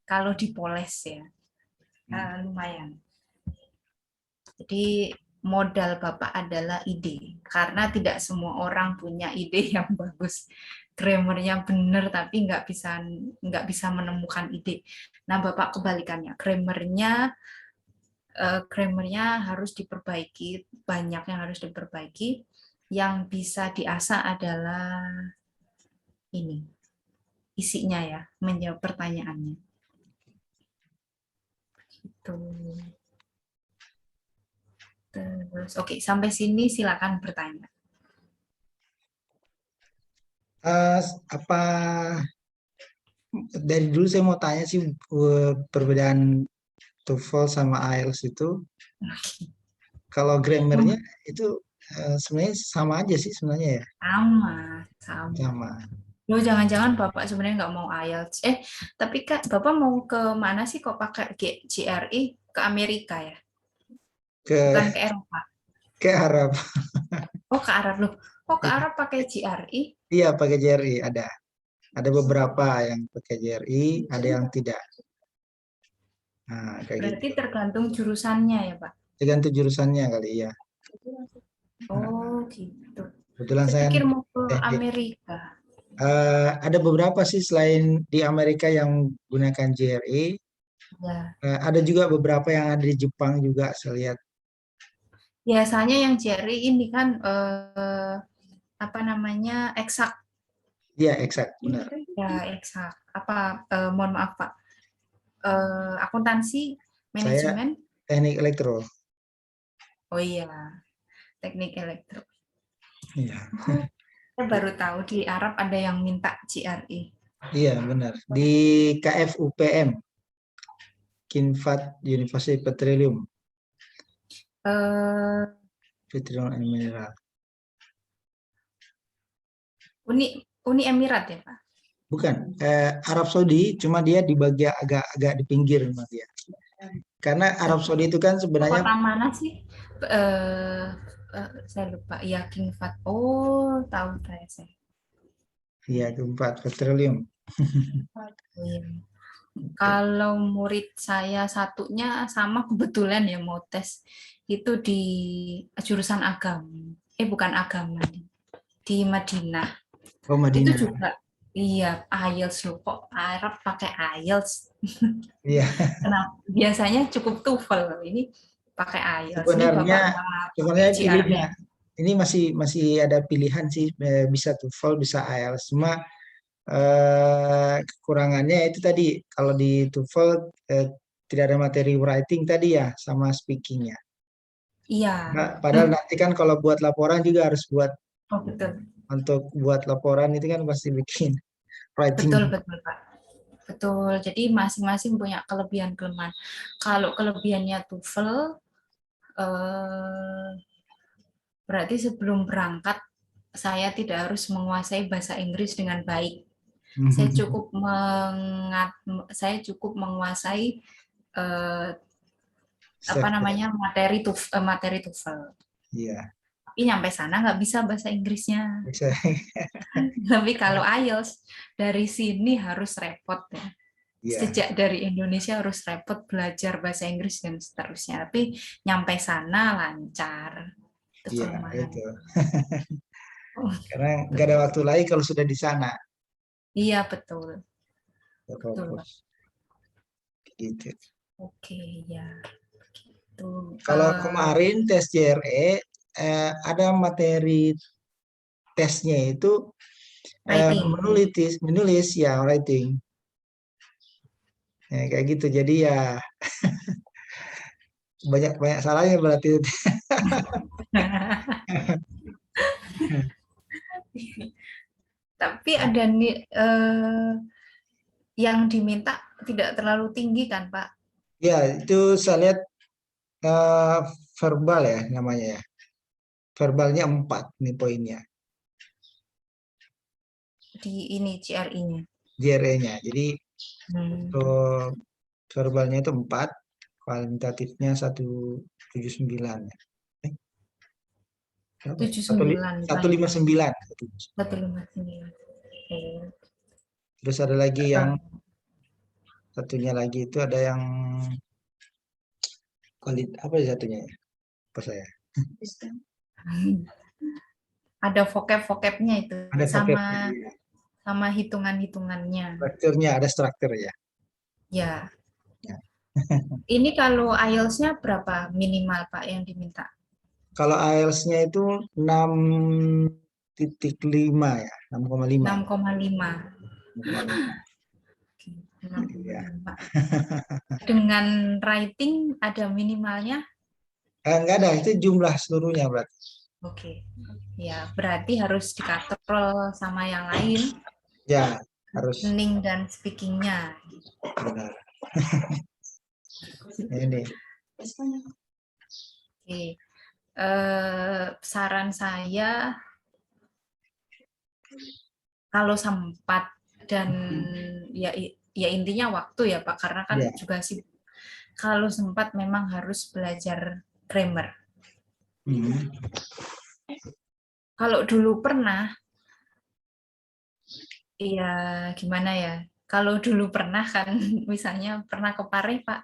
Kalau dipoles ya, lumayan. Jadi modal Bapak adalah ide, karena tidak semua orang punya ide yang bagus. Grammarnya benar tapi nggak bisa menemukan ide. Nah Bapak kebalikannya, grammarnya harus diperbaiki, banyak yang harus diperbaiki. Yang bisa diasah adalah ini isinya ya, menjawab pertanyaannya. Itu. Terus, oke, sampai sini silakan bertanya. Apa dari dulu saya mau tanya sih, perbedaan TOEFL sama IELTS itu, kalau grammarnya itu sebenarnya sama aja sih sebenarnya ya, Sama. sama Loh, jangan-jangan Bapak sebenarnya nggak mau IELTS. Tapi Kak, Bapak mau ke mana sih kok pakai GRE? Ke Amerika ya? ke Bukan ke Eropa. ke Arab. Oh, ke Arab loh. Oh, ke Arab pakai GRE? Iya, pakai JRI ada beberapa yang pakai JRI, ada yang tidak. Nah, kayak Berarti gitu. tergantung jurusannya ya, Pak? Tergantung jurusannya kali ya. Nah, Oh, gitu. kebetulan Saya saya kan pikir mau ke teknik. Amerika. Ada beberapa sih selain di Amerika yang gunakan JRE. Ya. Ada juga beberapa yang ada di Jepang juga saya lihat. Biasanya yang Jerry ini kan apa namanya eksak Iya, eksak, benar. ya eksak apa mohon maaf Pak akuntansi Saya manajemen teknik elektro. oh iya teknik elektro Iya, oh saya baru tahu di Arab ada yang minta GRE iya benar. Di KFUPM, Kinfat University Petroleum, eh, Petroleum and Mineral. Uni Uni Emirat ya Pak Bukan, Arab Saudi, cuma dia di bagian agak-agak di pinggir memang dia. Karena Arab Saudi itu kan sebenarnya kota mana sih eh saya lupa ya King Fahd oh tahu saya ya Kinfat Petroleum. oh, iya. Kalau murid saya satunya sama kebetulan ya mau tes itu di jurusan agama. Bukan agama di Madinah. Oh, Itu Madinah. juga iya IELTS loh kok Arab pakai IELTS. Iya, Kenapa? Biasanya cukup TOEFL ini pakai IELTS. Ini sebenarnya Bapak malah pakai sebenarnya GRE. pilihnya. Ini masih masih ada pilihan sih, bisa TOEFL, bisa IELTS. Cuma kekurangannya itu tadi, kalau di TOEFL tidak ada materi writing tadi ya, sama speakingnya. Iya. Nah, padahal nanti kan kalau buat laporan juga harus buat, Oh betul. untuk buat laporan itu kan pasti bikin writing. Betul betul Pak. Betul. Jadi masing-masing punya kelebihan kelemahan. Kalau kelebihannya TOEFL eh, berarti sebelum berangkat saya tidak harus menguasai bahasa Inggris dengan baik. Saya cukup menguasai eh, apa Struktur. namanya materi TOEFL. Iya, Tapi nyampe sana nggak bisa bahasa Inggrisnya. bisa. Tapi kalau IELTS dari sini harus repot ya. Iya, Sejak dari Indonesia harus repot belajar bahasa Inggris dan seterusnya. Tapi nyampe sana lancar. Itu iya kelemahan. itu. Oh, Karena nggak ada betul. waktu lagi kalau sudah di sana. Iya betul. Ya, Betul, Pak. fokus gitu. Oke, ya. Tuh, Kalau kemarin tes JRE, ada materi tesnya itu writing. menulis ya, writing. Ya, kayak gitu. Jadi ya banyak banyak salahnya berarti. Tapi ada nih yang diminta tidak terlalu tinggi kan, Pak? Ya, itu saya lihat eh, verbal ya namanya ya. Verbalnya 4 nih poinnya, Di ini CRI-nya. JRE-nya. Jadi Hmm. untuk verbalnya itu 4, kualitatifnya 179 ya. Eh, berapa ya? 79 writing. 159. 159. Oke. Terus ada lagi yang Eh, satunya lagi itu ada yang apa ya satunya ya? Apa saya? ada vocab-vocabnya itu Ada vocabnya, sama ya. sama hitungan-hitungannya. Strukturnya ada struktur ya. Ya. Ya. Ini kalau IELTS-nya berapa minimal, Pak, yang diminta? Kalau IELTS-nya itu 6,5 ya, 6,5. 6,5. 6,5. Oke, Ya. 6,5. Dengan writing ada minimalnya? Enggak ada, itu jumlah seluruhnya berarti. Oke. Ya, berarti harus dikatrol sama yang lain, Ya, harus listening dan speaking-nya. benar. Ini. Oke. Saran saya kalau sempat dan ya ya intinya waktu ya Pak, karena kan Ya. juga sih kalau sempat memang harus belajar grammar. Hmm. Kalau dulu pernah, iya gimana ya? Kalau dulu pernah kan, misalnya pernah ke Pare, Pak?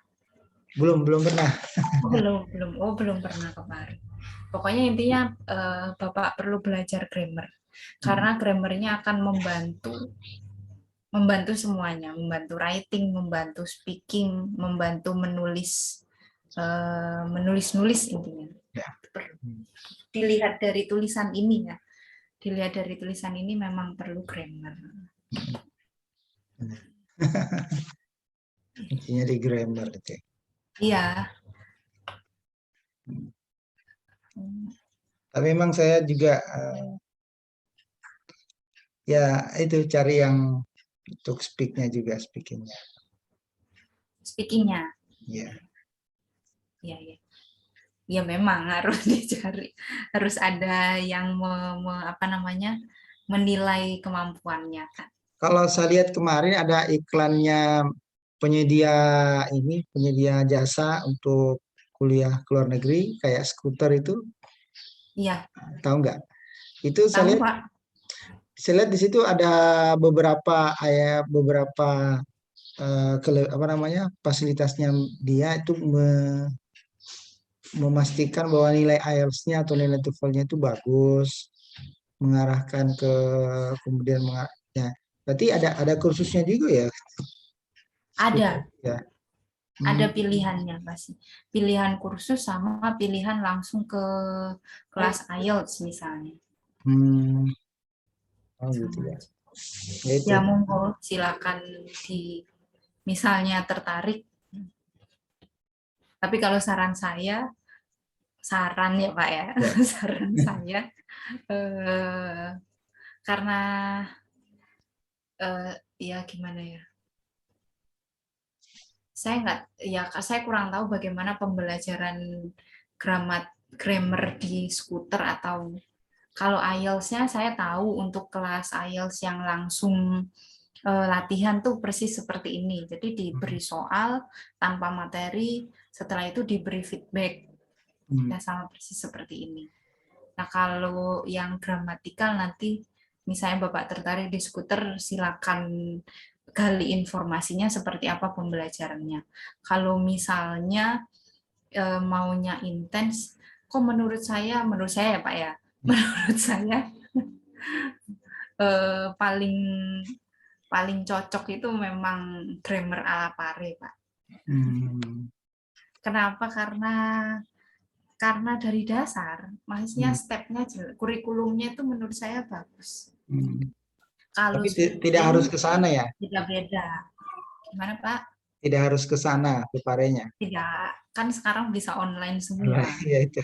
Belum pernah. Oh, belum pernah ke Pare. Pokoknya intinya Bapak perlu belajar grammar. karena grammarnya akan membantu semuanya, membantu writing, membantu speaking, membantu menulis, menulis intinya. Ya. Dilihat dari tulisan ini ya, dilihat dari tulisan ini memang perlu grammar. Intinya di grammar itu. Iya. Tapi memang saya juga ya itu cari yang untuk speakingnya juga, speakingnya. Speakingnya, Ya. ya, ya. Ya memang harus dicari, harus ada yang menilai kemampuannya kan. Kalau saya lihat kemarin ada iklannya penyedia penyedia jasa untuk kuliah ke luar negeri kayak skuter itu, Iya, tahu nggak? Itu tahu Pak. saya lihat di situ ada beberapa apa namanya fasilitasnya dia itu memastikan bahwa nilai IELTS-nya atau nilai TOEFL-nya itu bagus, mengarahkan ke kemudian ya. Berarti ada kursusnya juga ya? Ada, Ya. ada Hmm. pilihannya pasti. Pilihan kursus sama pilihan langsung ke kelas IELTS misalnya. Hmm. Oh gitu Sama ya. aja. Ya itu. Ya monggo silakan misalnya tertarik. Tapi kalau saran ya Pak ya, Ya. saran saya karena ya gimana ya, saya kurang tahu bagaimana pembelajaran grammar di skuter, atau kalau IELTS-nya saya tahu untuk kelas IELTS yang langsung latihan tuh persis seperti ini. Jadi diberi soal tanpa materi, setelah itu diberi feedback. Hmm. Ya sama persis seperti ini. Nah, kalau yang gramatikal nanti misalnya Bapak tertarik di skuter, silakan gali informasinya seperti apa pembelajarannya. Kalau misalnya maunya intens, kok menurut saya ya Pak ya, menurut saya paling paling cocok itu memang grammar ala pare, Pak. Hmm. Kenapa? Karena dari dasar, maksudnya Hmm. stepnya, kurikulumnya itu menurut saya bagus. Hmm. Kalau Tapi tidak harus speaking ke sana ya? beda-beda. Gimana Pak? Tidak harus ke sana, ke parenya. Tidak, kan sekarang bisa online Nah, semua. iya itu.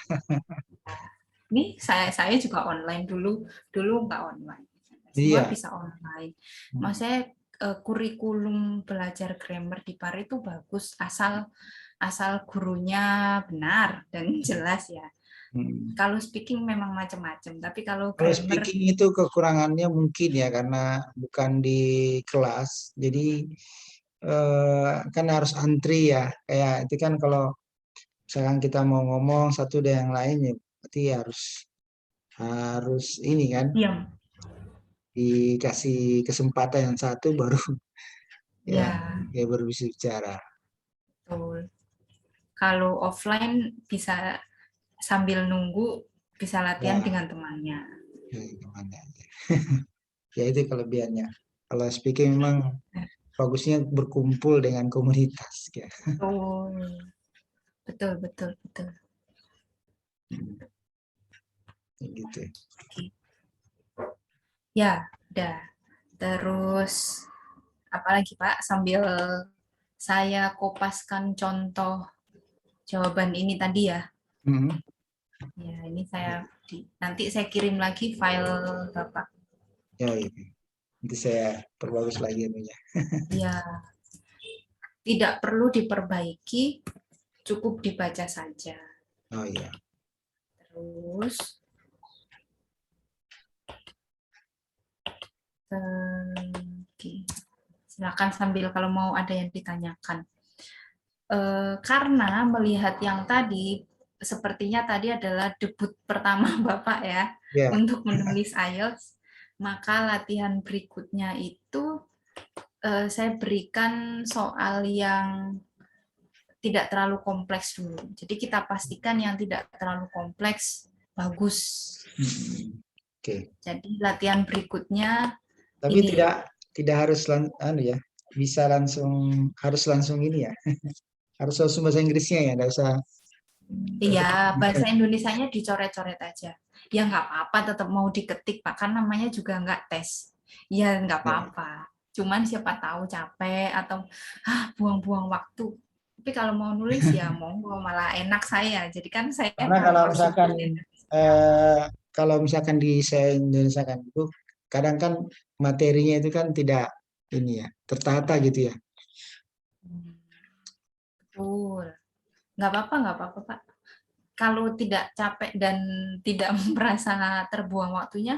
Ini saya juga online dulu nggak online. Semua Iya. bisa online. Hmm. Maksudnya kurikulum belajar grammar di PAR itu bagus asal gurunya benar dan jelas ya. Hmm. Kalau speaking memang macam-macam, tapi kalau Kalau grammar speaking itu kekurangannya mungkin ya karena bukan di kelas, jadi kan harus antri ya. Kayak itu kan kalau misalkan kita mau ngomong satu dan yang lain ya, berarti harus harus ini kan diam. dikasih kesempatan yang satu baru ya Ya, ya baru bisa bicara. betul. Kalau offline bisa sambil nunggu, bisa latihan Ya, dengan temannya. ya gimana? Ya itu kelebihannya. Kalau speaking memang bagusnya berkumpul dengan komunitas ya. Betul, betul, betul, betul. Gitu. Ya, udah. Terus apalagi Pak, sambil saya kopaskan contoh jawaban ini tadi ya. Hmm. Ya, ini nanti saya kirim lagi file Bapak. Ya, itu. Nanti saya perbagus lagi anunya. Ya, tidak perlu diperbaiki, cukup dibaca saja. Oh iya. Terus silakan sambil kalau mau ada yang ditanyakan. Karena melihat yang tadi, sepertinya tadi adalah debut pertama Bapak ya Ya. untuk menulis IELTS, maka latihan berikutnya itu saya berikan soal yang tidak terlalu kompleks dulu. Jadi kita pastikan yang tidak terlalu kompleks bagus. Hmm. Oke. Jadi latihan berikutnya Tapi ini. tidak harus ya, bisa langsung harus langsung ini ya. Harus langsung bahasa Inggrisnya ya, enggak usah. Iya, bahasa Indonesianya dicoret-coret aja. Ya nggak apa-apa, tetap mau diketik, Pak. Kan namanya juga nggak tes. Ya nggak Ya. apa-apa. Cuman siapa tahu capek atau buang-buang waktu. Tapi kalau mau nulis ya monggo, malah enak saya. Jadi kan saya Karena kalau proporsi misalkan bahasa Indonesia. eh, kalau misalkan di saya Indonesia kan itu kadang kan materinya itu kan tidak ini ya, tertata gitu ya. Hmm, betul. Nggak apa-apa, Pak. Kalau tidak capek dan tidak merasa terbuang waktunya,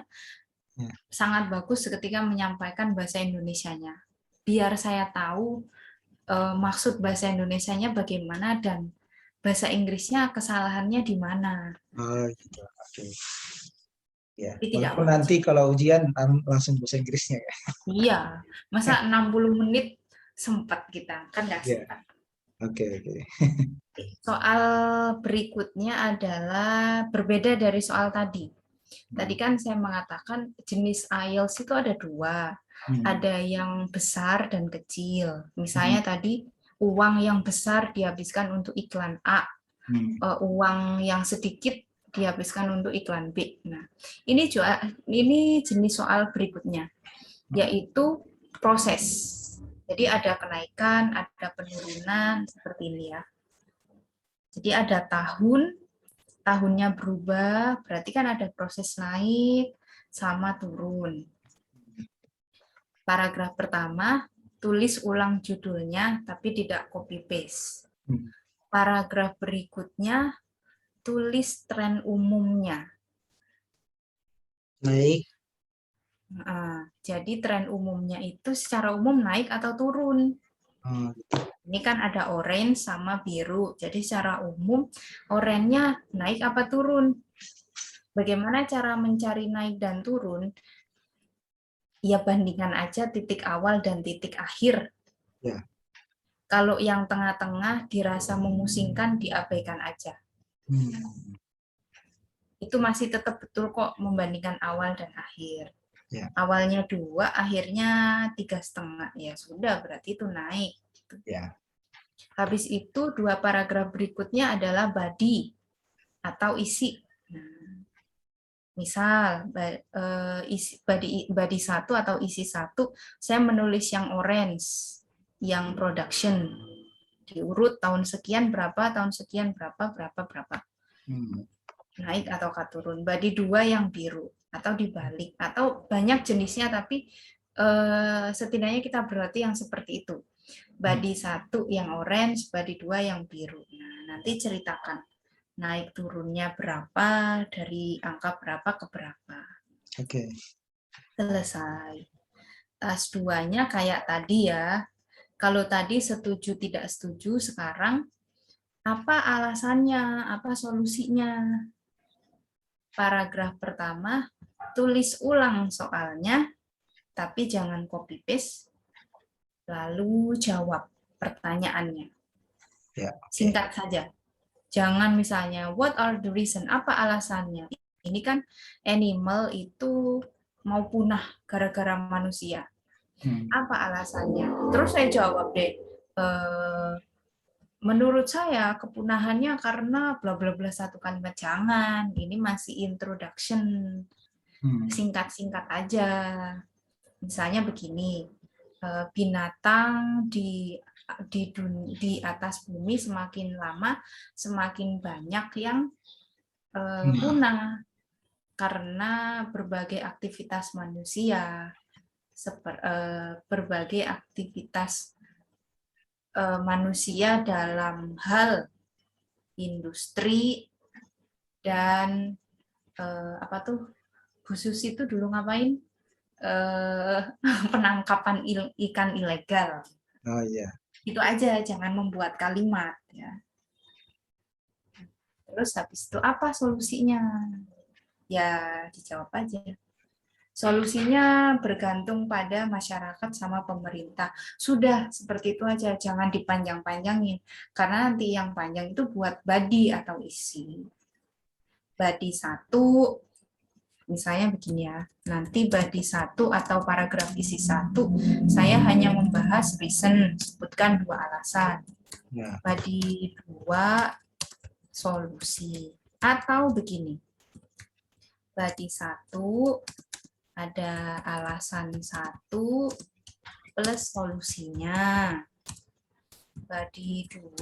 Ya. sangat bagus ketika menyampaikan bahasa Indonesianya. Biar saya tahu maksud bahasa Indonesianya bagaimana dan bahasa Inggrisnya kesalahannya di mana. Oh, gitu. Oke. Ya. Tapi tidak Walaupun nanti wajib. kalau ujian langsung bahasa Inggrisnya ya. Iya, masa 60 menit sempat kita, kan nggak Ya. sempat. Oke, oke. Soal berikutnya adalah berbeda dari soal tadi. Tadi Hmm. kan saya mengatakan jenis IELTS itu ada dua. Hmm. Ada yang besar dan kecil. Hmm. Misalnya tadi uang yang besar dihabiskan untuk iklan A, Hmm. uang yang sedikit dihabiskan untuk iklan B. Nah, ini jenis soal berikutnya, Hmm. yaitu proses. Jadi ada kenaikan, ada penurunan seperti ini ya. Jadi ada tahunnya berubah, berarti kan ada proses naik sama turun. Paragraf pertama, tulis ulang judulnya tapi tidak copy paste. Hmm. Paragraf berikutnya, tulis tren umumnya. Naik. Nah, jadi tren umumnya itu secara umum naik atau turun. Oh, Ini kan ada orange sama biru. Jadi secara umum oranye naik apa turun? Bagaimana cara mencari naik dan turun? Ya bandingkan aja titik awal dan titik akhir. ya. Kalau yang tengah-tengah dirasa memusingkan, diabaikan aja. Hmm. Itu masih tetap betul kok membandingkan awal dan akhir. Ya. Awalnya 2, akhirnya 3,5. Ya sudah, berarti itu naik. Ya. Habis itu 2 paragraf berikutnya adalah body atau isi. Nah, misal body 1 atau isi 1, saya menulis yang orange, yang production. Diurut tahun sekian berapa, tahun sekian berapa, berapa, berapa. Hmm. Naik atau turun. Body 2 yang biru atau dibalik atau banyak jenisnya, tapi setidaknya kita berarti yang seperti itu. Hmm. Body 1 yang orange, body 2 yang biru. Nah, nanti ceritakan naik turunnya berapa, dari angka berapa ke berapa. Oke. Selesai. Tas 2-nya kayak tadi ya. Kalau tadi setuju tidak setuju, sekarang apa alasannya, apa solusinya. Paragraf pertama, tulis ulang soalnya, tapi jangan copy paste, lalu jawab pertanyaannya. Ya. Oke. Singkat saja. Jangan misalnya, what are the reason? Apa alasannya? Ini kan animal itu mau punah gara-gara manusia. Hmm. Apa alasannya? Terus saya jawab deh, menurut saya kepunahannya karena bla bla bla, satu kalimat. Jangan, ini masih introduction, Hmm. singkat-singkat aja. Misalnya begini, binatang di atas bumi semakin lama semakin banyak yang Hmm. punah karena berbagai aktivitas manusia, berbagai aktivitas manusia dalam hal industri dan apa tuh, khusus itu dulu ngapain, eh, penangkapan ikan ilegal. Oh iya. Itu aja, jangan membuat kalimat ya. Terus habis itu apa solusinya? Ya dijawab aja. Solusinya bergantung pada masyarakat sama pemerintah. Sudah seperti itu aja, jangan dipanjang-panjangin. Karena nanti yang panjang itu buat body atau isi. Body 1, Misalnya begini ya, nanti body 1 atau paragraf isi 1, saya hanya membahas reason, sebutkan 2 alasan. Ya. Body 2, solusi. Atau begini, body 1 ada alasan 1 plus solusinya. Body 2,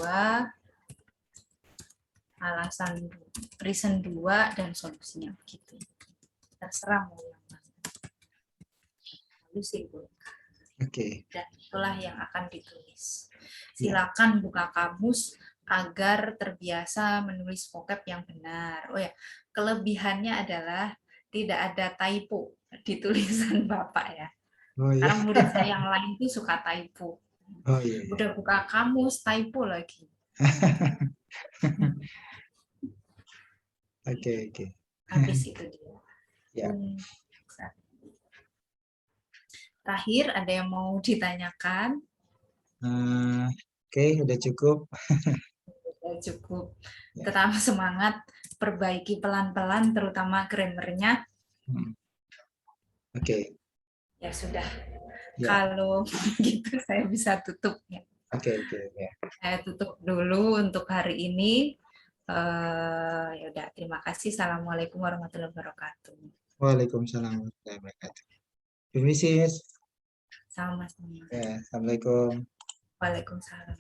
alasan reason 2 dan solusinya begitu. Terserah mau yang mana. Lalu simpulkan. Oke. Dan itulah yang akan ditulis. Silakan buka kamus agar terbiasa menulis vocab yang benar. Oh ya, kelebihannya adalah tidak ada typo di tulisan Bapak ya. Oh iya. Karena murid saya yang lain itu suka typo. Oh iya. Iya. Udah buka kamus, typo lagi. Oke, oke. Habis itu dia. Ya. Terakhir, ada yang mau ditanyakan? Oke, udah cukup. Udah cukup. Ya. Tetap semangat, perbaiki pelan-pelan, terutama grammarnya. Oke. Ya sudah. Ya. Kalau gitu saya bisa tutup ya. Oke, oke. Ya. Saya tutup dulu untuk hari ini. Ya udah, terima kasih. Assalamualaikum warahmatullahi wabarakatuh. Waalaikumsalam warahmatullahi wabarakatuh. Permisi, Miss. Sama-sama. Ya, Assalamualaikum. Waalaikumsalam.